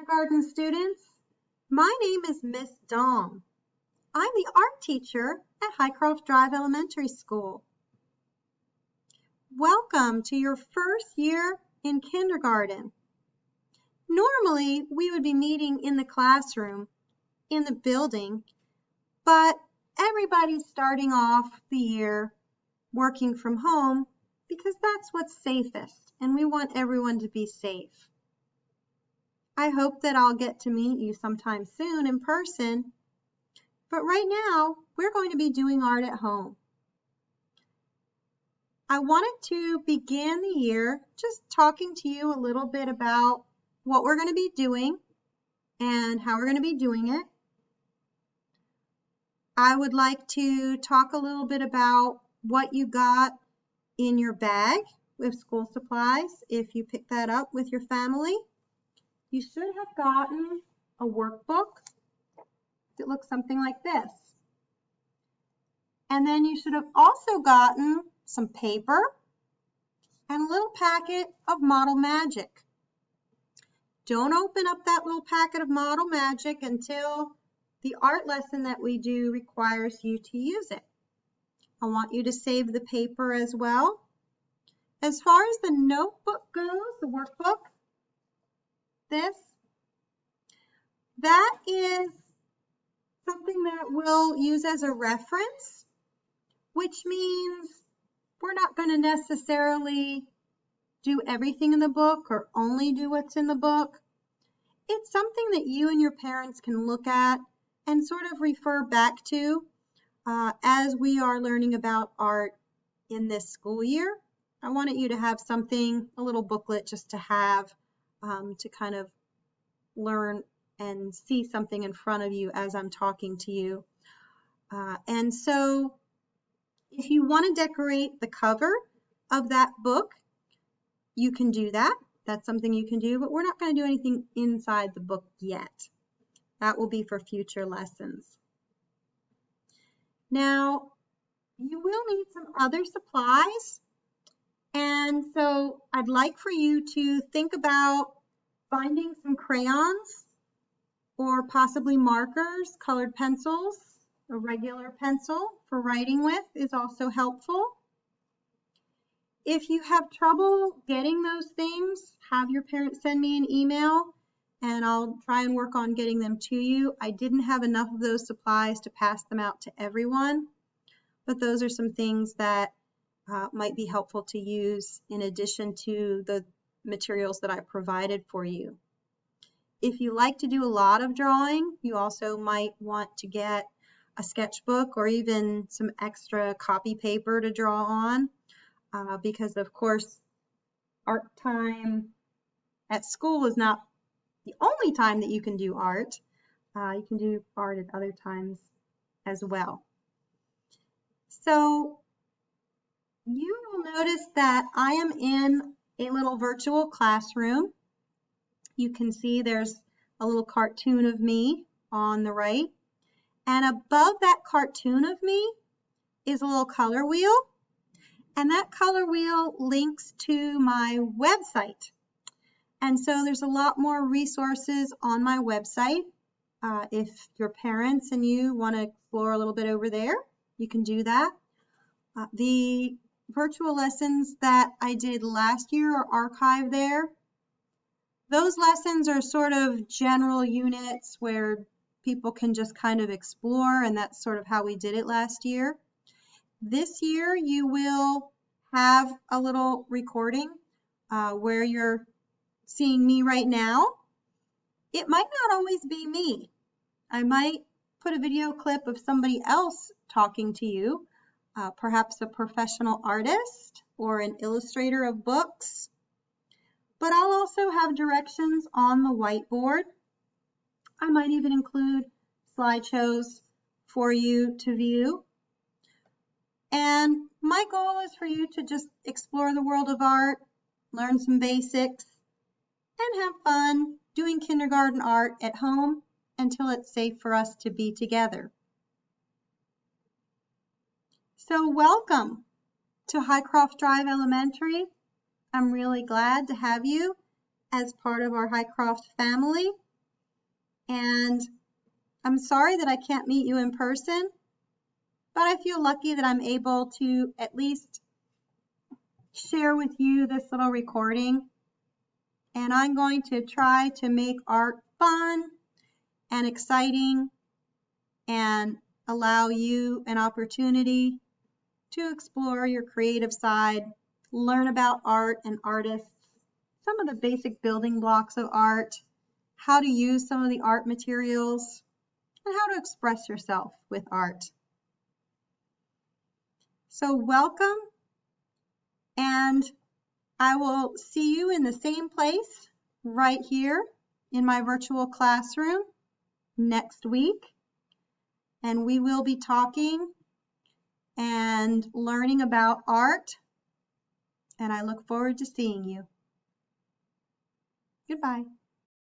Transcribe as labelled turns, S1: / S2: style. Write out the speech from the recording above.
S1: kindergarten students. My name is Miss Dong. I'm the art teacher at Highcroft Drive Elementary School. Welcome to your first year in kindergarten. Normally, we would be meeting in the classroom, in the building, but everybody's starting off the year working from home because that's what's safest, and we want everyone to be safe. I hope that I'll get to meet you sometime soon in person, but right now, we're going to be doing art at home. I wanted to begin the year just talking to you a little bit about what we're going to be doing and how we're going to be doing it. I would like to talk a little bit about what you got in your bag with school supplies if you pick that up with your family. You should have gotten a workbook that looks something like this. And then you should have also gotten some paper and a little packet of Model Magic. Don't open up that little packet of Model Magic until the art lesson that we do requires you to use it. I want you to save the paper as well. As far as the notebook goes, the workbook, that is something that we'll use as a reference, which means we're not going to necessarily do everything in the book or only do what's in the book. It's something that you and your parents can look at and sort of refer back to as we are learning about art in this school year. I wanted you to have something, a little booklet just to have to kind of learn and see something in front of you as I'm talking to you. And so if you want to decorate the cover of that book, you can do that. That's something you can do, but we're not going to do anything inside the book yet. That will be for future lessons. Now, you will need some other supplies. And so I'd like for you to think about finding some crayons or possibly markers, colored pencils. A regular pencil for writing with is also helpful. If you have trouble getting those things, have your parents send me an email and I'll try and work on getting them to you. I didn't have enough of those supplies to pass them out to everyone, but those are some things that might be helpful to use in addition to the materials that I provided for you. If you like to do a lot of drawing, you also might want to get a sketchbook or even some extra copy paper to draw on because of course art time at school is not the only time that you can do art. You can do art at other times as well. So you will notice that I am in a little virtual classroom. You can see there's a little cartoon of me on the right. And above that cartoon of me is a little color wheel. And that color wheel links to my website. And so there's a lot more resources on my website. If your parents and you want to explore a little bit over there, you can do that. The virtual lessons that I did last year are archived there. Those lessons are sort of general units where people can just kind of explore, and that's sort of how we did it last year. This year, you will have a little recording where you're seeing me right now. It might not always be me. I might put a video clip of somebody else talking to you, perhaps a professional artist or an illustrator of books. But I'll also have directions on the whiteboard. I might even include slideshows for you to view. And my goal is for you to just explore the world of art, learn some basics, and have fun doing kindergarten art at home until it's safe for us to be together. So welcome to Highcroft Drive Elementary. I'm really glad to have you as part of our Highcroft family. And I'm sorry that I can't meet you in person, but I feel lucky that I'm able to at least share with you this little recording. And I'm going to try to make art fun and exciting and allow you an opportunity to explore your creative side, learn about art and artists, some of the basic building blocks of art, how to use some of the art materials, and how to express yourself with art. So welcome, and I will see you in the same place right here in my virtual classroom next week. And we will be talking and learning about art. And I look forward to seeing you. Goodbye.